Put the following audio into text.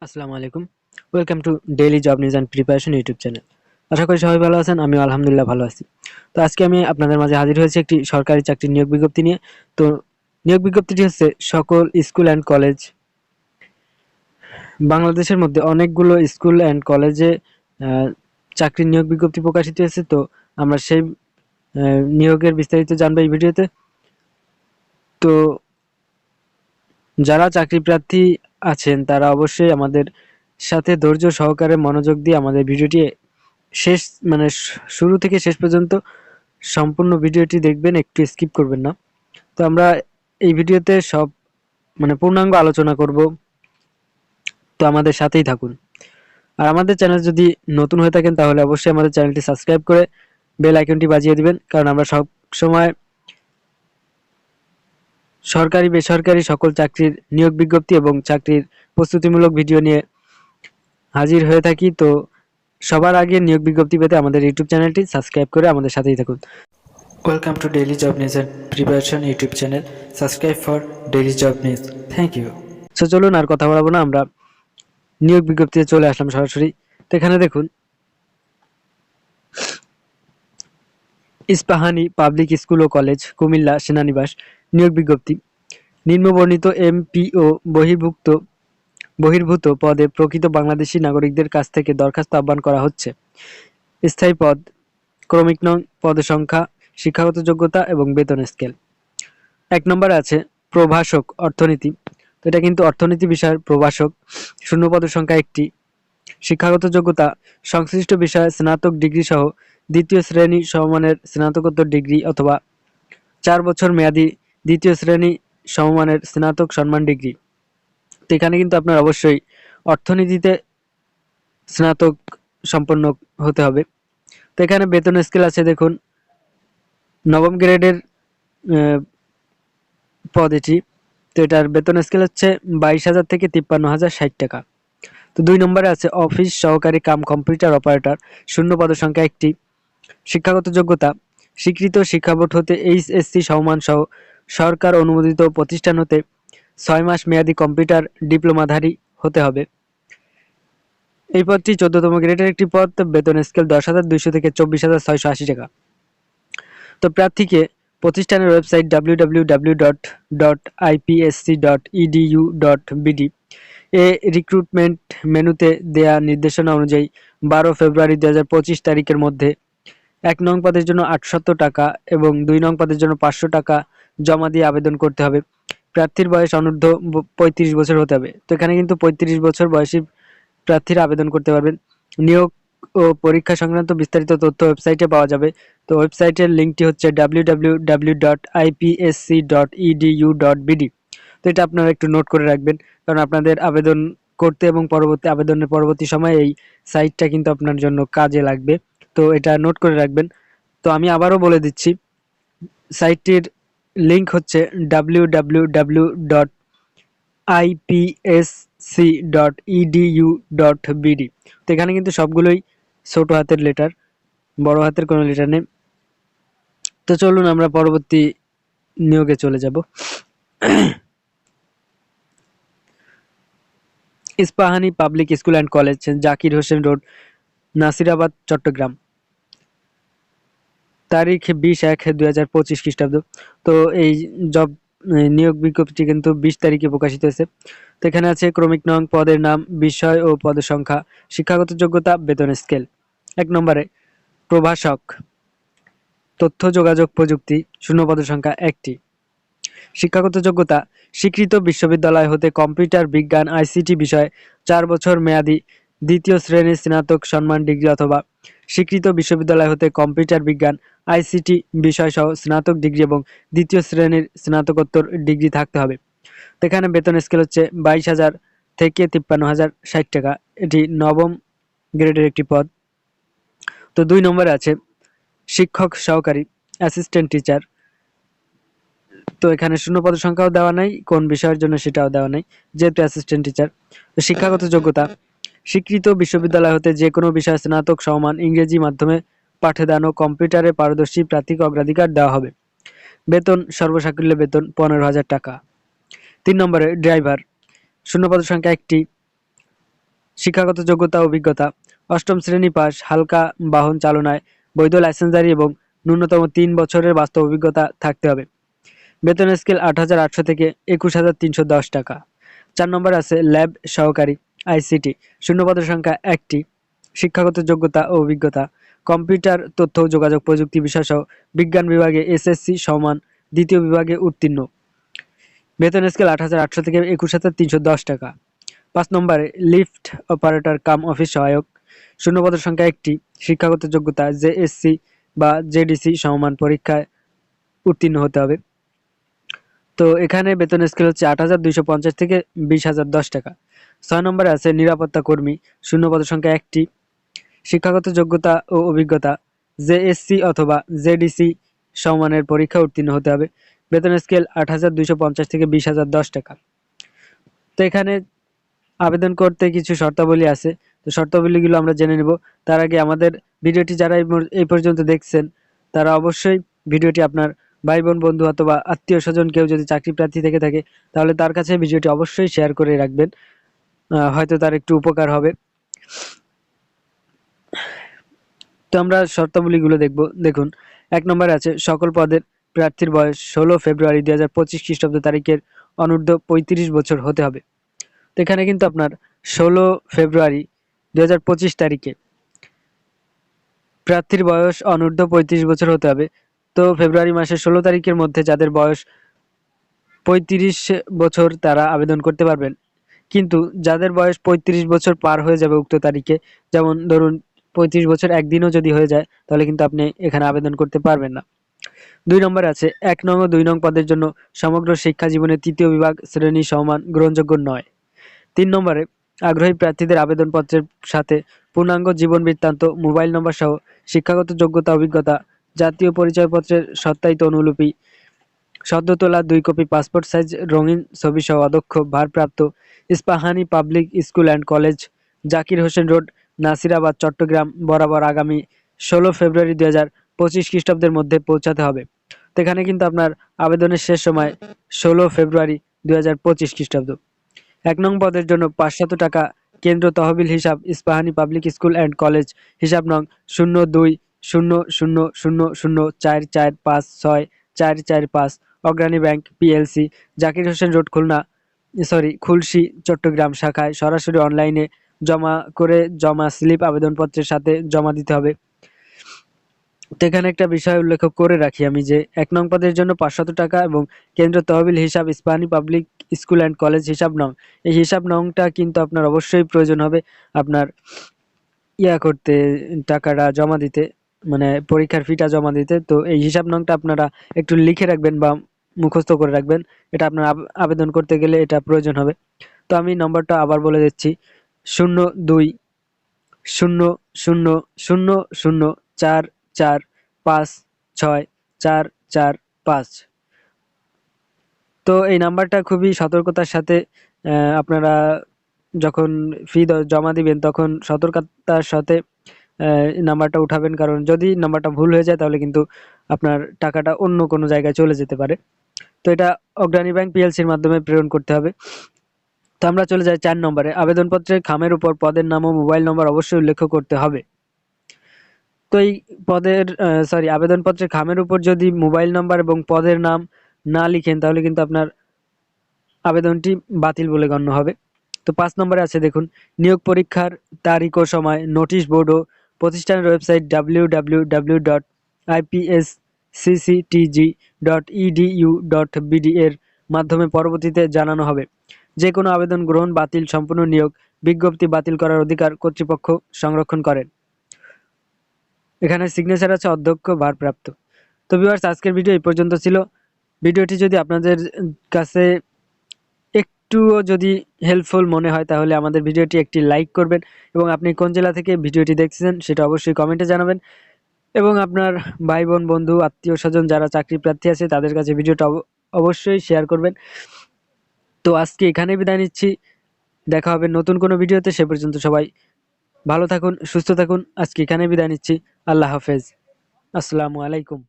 আসসালামু আলাইকুম। Welcome to daily job news and preparation YouTube channel. আশা করি সবাই ভালো আছেন। আমিও আলহামদুলিল্লাহ ভালো আছি। তো আজকে আমি আপনাদের মাঝে হাজির হয়েছি একটি সরকারি চাকরির নিয়োগ বিজ্ঞপ্তি নিয়ে। তো নিয়োগ বিজ্ঞপ্তিটি হচ্ছে সকল স্কুল অ্যান্ড কলেজ, বাংলাদেশের মধ্যে অনেকগুলো স্কুল অ্যান্ড কলেজে চাকরির নিয়োগ বিজ্ঞপ্তি প্রকাশিত হয়েছে। তো আমরা সেই নিয়োগের বিস্তারিত জানবো এই ভিডিওতে। তো যারা চাকরি প্রার্থী আছেন তারা অবশ্যই আমাদের সাথে ধৈর্য সহকারে মনোযোগ দিয়ে আমাদের ভিডিওটি শেষ মানে শুরু থেকে শেষ পর্যন্ত সম্পূর্ণ ভিডিওটি দেখবেন, একটু স্কিপ করবেন না। তো আমরা এই ভিডিওতে সব পূর্ণাঙ্গ আলোচনা করব। তো আমাদের সাথেই থাকুন। আর আমাদের চ্যানেল যদি নতুন হয়ে থাকেন তাহলে অবশ্যই আমাদের চ্যানেলটি সাবস্ক্রাইব করে বেল আইকনটি বাজিয়ে দিবেন, কারণ আমরা সব সময় সরকারি বেসরকারি সকল চাকরির নিয়োগ বিজ্ঞপ্তি এবং চাকরির প্রস্তুতিমূলক ভিডিও নিয়ে হাজির হয়ে থাকি। তো সবার আগে নিয়োগ বিজ্ঞপ্তি পেতে আমাদের ইউটিউব চ্যানেলটি সাবস্ক্রাইব করে আমাদের সাথেই থাকুন। Welcome to daily job news and preparation YouTube channel. Subscribe for daily job news. Thank you. So চলুন আর কথা বলবো না, আমরা নিয়োগ বিজ্ঞপ্তিতে চলে আসলাম সরাসরি। তো এখানে দেখুন, ইস্পাহানি পাবলিক স্কুল ও কলেজ, কুমিল্লা সেনানিবাস। নিয়োগ বিজ্ঞপ্তি। নিম্নবর্ণিত এমপিও বহির্ভূত পদে প্রকৃত বাংলাদেশি নাগরিকদের কাছ থেকে দরখাস্ত আহ্বান করা হচ্ছে। স্থায়ী পদ, ক্রমিক নং, পদের সংখ্যা, শিক্ষাগত যোগ্যতা এবং বেতন স্কেল। ১ নম্বরে আছে প্রভাষক অর্থনীতি। তো এটা কিন্তু অর্থনীতি বিষয়ের প্রভাষক। শূন্য পদের সংখ্যা ১টি। শিক্ষাগত যোগ্যতা সংশ্লিষ্ট বিষয়ে স্নাতক ডিগ্রি সহ দ্বিতীয় শ্রেণী সমমানের স্নাতকোত্তর ডিগ্রি অথবা ৪ বছর মেয়াদী দ্বিতীয় শ্রেণী সমমানের স্নাতক সম্মান ডিগ্রি। তো এখানে কিন্তু আপনার অবশ্যই অর্থনীতিতে স্নাতক সম্পন্ন হতে হবে। তো এখানে বেতন স্কেল আছে দেখুন, নবম গ্রেডের পদ এটি। তো এটার বেতন স্কেল হচ্ছে 22,000 থেকে 53,060 টাকা। তো ২ নম্বরে আছে অফিস সহকারী কাম কম্পিউটার অপারেটর। শূন্য পদের সংখ্যা ১টি। শিক্ষাগত যোগ্যতা স্বীকৃত শিক্ষা বোর্ড হতে এইচএসসি সমমান সহ সরকার অনুমোদিত প্রতিষ্ঠান হতে ৬ মাস মেয়াদী কম্পিউটার ডিপ্লোমাধারী হতে হবে। এই পদটি ১৪তম গ্রেডের একটি পদ। বেতন স্কেল ১০,২০০ থেকে ২৪,৬৮০ টাকা। তো প্রার্থীকে প্রতিষ্ঠানের ওয়েবসাইট www.ipsc.edu.bd এ রিক্রুটমেন্ট মেনুতে দেয়া নির্দেশনা অনুযায়ী ১২ ফেব্রুয়ারি ২০২৫ তারিখের মধ্যে ১ নং পদের জন্য ৮০০ টাকা এবং ২ নং পদের জন্য ৫০০ টাকা জমা দিয়ে আবেদন করতে হবে। প্রার্থীর বয়স অনূর্ধ্ব ৩৫ বছর হতে হবে। তো এখানে কিন্তু ৩৫ বছর বয়সী প্রার্থীরা আবেদন করতে পারবেন। নিয়োগ ও পরীক্ষা সংক্রান্ত বিস্তারিত তথ্য ওয়েবসাইটে পাওয়া যাবে। তো ওয়েবসাইটের লিঙ্কটি হচ্ছে www.ipsc.edu.bd। তো এটা আপনারা একটু নোট করে রাখবেন, কারণ আপনাদের আবেদন করতে এবং আবেদনের পরবর্তী সময়ে এই সাইটটা কিন্তু আপনার জন্য কাজে লাগবে। তো এটা নোট করে রাখবেন। তো আমি আবারও বলে দিচ্ছি, সাইটটির লিঙ্ক হচ্ছে www.ipsc.edu.bd। তো এখানে কিন্তু সবগুলোই ছোট হাতের লেটার, বড় হাতের কোনো লেটার নেই। তো চলুন আমরা পরবর্তী নিয়োগে চলে যাব। Ispahani public school and college, Zakir Hossain road, Nasirabad, Chattogram. তারিখ ২০/১/২০২৫ খ্রিস্টাব্দ। তো এই জব নিয়োগ বিজ্ঞপ্তিটি কিন্তু ২০ তারিখে প্রকাশিত হয়েছে। তো এখানে আছে ক্রমিক নং, পদের নাম, বিষয় ও পদের সংখ্যা, শিক্ষাগত যোগ্যতা, বেতন স্কেল। ১ নম্বরে প্রভাষক তথ্য যোগাযোগ প্রযুক্তি, শূন্য পদের সংখ্যা ১টি। শিক্ষাগত যোগ্যতা স্বীকৃত বিশ্ববিদ্যালয় হতে কম্পিউটার বিজ্ঞান আইসিটি বিষয়ে ৪ বছর মেয়াদী দ্বিতীয় শ্রেণীর স্নাতক সম্মান ডিগ্রি অথবা স্বীকৃত বিশ্ববিদ্যালয় হতে কম্পিউটার বিজ্ঞান আইসিটি বিষয় সহ স্নাতক ডিগ্রি এবং দ্বিতীয় শ্রেণীর স্নাতকোত্তর ডিগ্রি থাকতে হবে। তো এখানে বেতন স্কেল হচ্ছে 22,000 থেকে 53,060 টাকা। এটি নবম গ্রেডের একটি পদ। তো ২ নম্বরে আছে শিক্ষক সহকারী অ্যাসিস্ট্যান্ট টিচার। তো এখানে শূন্য পদের সংখ্যাও দেওয়া নাই, কোন বিষয়ের জন্য সেটাও দেওয়া নাই, যেহেতু অ্যাসিস্ট্যান্ট টিচার। তো শিক্ষাগত যোগ্যতা স্বীকৃত বিশ্ববিদ্যালয় হতে যে কোনো বিষয়ে স্নাতক সমমান ইংরেজি মাধ্যমে পাঠদান ও কম্পিউটারে পারদর্শী প্রার্থীকে অগ্রাধিকার দেওয়া হবে। বেতন সর্বসাকুল্যে বেতন ১৫,০০০ টাকা। ৩ নম্বরে ড্রাইভার, শূন্য পদের সংখ্যা ১টি। শিক্ষাগত যোগ্যতা অভিজ্ঞতা, অষ্টম শ্রেণী পাস, হালকা বাহন চালনায় বৈধ লাইসেন্সধারী এবং ন্যূনতম 3 বছরের বাস্তব অভিজ্ঞতা থাকতে হবে। বেতন স্কেল 8,800 থেকে 21,310 টাকা। 4 নম্বরে আছে ল্যাব সহকারী আইসিটি, শূন্যপদের সংখ্যা 1টি। শিক্ষাগত যোগ্যতা ও অভিজ্ঞতা, কম্পিউটার তথ্য ও যোগাযোগ প্রযুক্তি বিষয়সহ বিজ্ঞান বিভাগে এসএসসি সমান দ্বিতীয় বিভাগে উত্তীর্ণ। বেতন স্কেল 8,800 থেকে 21,310 টাকা। 5 নম্বরে লিফট অপারেটর কাম অফিস সহায়ক, শূন্যপদের সংখ্যা 1টি। শিক্ষাগত যোগ্যতা জেএসসি বা জেডিসি সমমান পরীক্ষায় উত্তীর্ণ হতে হবে। তো এখানে বেতন স্কেল হচ্ছে 8,250 থেকে 20,010 টাকা। 6 নম্বরে আছে নিরাপত্তা কর্মী, শূন্যপদের সংখ্যা 1টি। শিক্ষাগত যোগ্যতা ও অভিজ্ঞতা জেএসসি অথবা জেডিসি সমমানের পরীক্ষা উত্তীর্ণ হতে হবে। বেতন স্কেল 8,250 থেকে 20,010 টাকা। তো এখানে আবেদন করতে কিছু শর্তাবলী আছে, তো শর্তাবলীগুলো আমরা জেনে নেব। তার আগে আমাদের ভিডিওটি যারা এই পর্যন্ত দেখছেন তারা অবশ্যই ভিডিওটি আপনার ভাই বোন বন্ধু অথবা আত্মীয় স্বজন কেউ যদি চাকরি প্রার্থী থেকে থাকে তাহলে তার কাছে ভিডিওটি অবশ্যই শেয়ার করে রাখবেন, হয়তো তার একটু উপকার হবে। তো আমরা শর্তাবলীগুলো দেখব। দেখুন, 1 নম্বরে আছে সকল পদের প্রার্থীর বয়স 16 ফেব্রুয়ারি 2025 খ্রিস্টাব্দ তারিখের অনূর্ধ্ব 35 বছর হতে হবে। তো এখানে কিন্তু আপনার 16 ফেব্রুয়ারি 2025 তারিখে প্রার্থীর বয়স অনূর্ধ্ব 35 বছর হতে হবে। তো ফেব্রুয়ারি মাসের 16 তারিখের মধ্যে যাদের বয়স 35 বছর তারা আবেদন করতে পারবেন। কিন্তু যাদের বয়স 35 বছর পার হয়ে যাবে উক্ত তারিখে, যেমন ধরুন 35 বছর একদিনও যদি হয়ে যায় তাহলে কিন্তু আপনি এখানে আবেদন করতে পারবেন না। 2 নম্বরে আছে 1 নং ও 2 নং পদের জন্য সমগ্র শিক্ষা জীবনে 3য় বিভাগ শ্রেণী সমান গ্রহণযোগ্য নয়। 3 নম্বরে আগ্রহী প্রার্থীদের আবেদনপত্রের সাথে পূর্ণাঙ্গ জীবন বৃত্তান্ত, মোবাইল নম্বর সহ শিক্ষাগত যোগ্যতা অভিজ্ঞতা, জাতীয় পরিচয়পত্রের সত্যায়িত অনুলিপি, সদ্য তোলা 2 কপি পাসপোর্ট সাইজ রঙিন ছবি সহ অধ্যক্ষ ভারপ্রাপ্ত Ispahani public school and college, Zakir Hossain road, Nasirabad, Chattogram বরাবর আগামী 16 ফেব্রুয়ারি 2025 খ্রিস্টাব্দের মধ্যে পৌঁছাতে হবে। তো এখানে কিন্তু আপনার আবেদনের শেষ সময় 16 ফেব্রুয়ারি 2025 খ্রিস্টাব্দ। 1 নং পদের জন্য 500 টাকা কেন্দ্র তহবিল হিসাব, Ispahani public school and college, হিসাব নং 02000044564445, Agrani bank PLC, Zakir Hossain road, Khulshi Chattogram শাখায় সরাসরি অনলাইনে জমা করে জমা স্লিপ আবেদনপত্রের সাথে জমা দিতে হবে। তো এখানে একটা বিষয় উল্লেখ করে রাখি আমি যে 1 নং পদের জন্য 500 টাকা এবং কেন্দ্র তহবিল হিসাব, Ispahani public school and college হিসাব নং, এই হিসাব নংটা কিন্তু আপনার অবশ্যই প্রয়োজন হবে আপনার করতে, টাকাটা জমা দিতে, মানে পরীক্ষার ফিটা জমা দিতে। তো এই হিসাব নংটা আপনারা একটু লিখে রাখবেন বা মুখস্থ করে রাখবেন, এটা আপনার আবেদন করতে গেলে এটা প্রয়োজন হবে। তো আমি নম্বরটা আবার বলে দিচ্ছি, 02000044564445। তো এই নাম্বারটা খুবই সতর্কতার সাথে আপনারা যখন ফি জমা দিবেন তখন সতর্কতার সাথে নাম্বারটা উঠাবেন, কারণ যদি নাম্বারটা ভুল হয়ে যায় তাহলে কিন্তু আপনার টাকাটা অন্য কোনো জায়গায় চলে যেতে পারে। তো এটা অগ্রণী ব্যাংক পিএলসির মাধ্যমে প্রেরণ করতে হবে। তো আমরা চলে যাই 4 নম্বরে, আবেদনপত্রের খামের উপর পদের নাম ও মোবাইল নম্বর অবশ্যই উল্লেখ করতে হবে। তো এই আবেদনপত্রের খামের উপর যদি মোবাইল নাম্বার এবং পদের নাম না লিখেন তাহলে কিন্তু আপনার আবেদনটি বাতিল বলে গণ্য হবে। তো 5 নম্বরে আছে দেখুন, নিয়োগ পরীক্ষার তারিখ ও সময় নোটিশ বোর্ড ও প্রতিষ্ঠানের ওয়েবসাইট www.ipscctg.edu.bd এর মাধ্যমে পরবর্তীতে জানানো হবে। যে কোনো আবেদন গ্রহণ, বাতিল, সম্পূর্ণ নিয়োগ বিজ্ঞপ্তি বাতিল করার অধিকার কর্তৃপক্ষ সংরক্ষণ করেন। এখানে সিগনেচার আছে অধ্যক্ষ ভারপ্রাপ্ত। তো ভিউয়ার্স, আজকের ভিডিও এই পর্যন্ত ছিল। ভিডিওটি যদি আপনাদের কাছে একটুও যদি হেল্পফুল মনে হয় তাহলে আমাদের ভিডিওটি একটি লাইক করবেন এবং আপনি কোন জেলা থেকে ভিডিওটি দেখছেন সেটা অবশ্যই কমেন্টে জানাবেন এবং আপনার ভাই বোন বন্ধু আত্মীয় স্বজন যারা চাকরি প্রার্থী আছে তাদের কাছে ভিডিওটা অবশ্যই শেয়ার করবেন। তো আজকে এখানেই বিদায় নিচ্ছি, দেখা হবে নতুন কোনো ভিডিওতে। সে পর্যন্ত সবাই ভালো থাকুন, সুস্থ থাকুন। আজকে এখানেই বিদায় নিচ্ছি। আল্লাহ হাফেজ, আসসালামু আলাইকুম।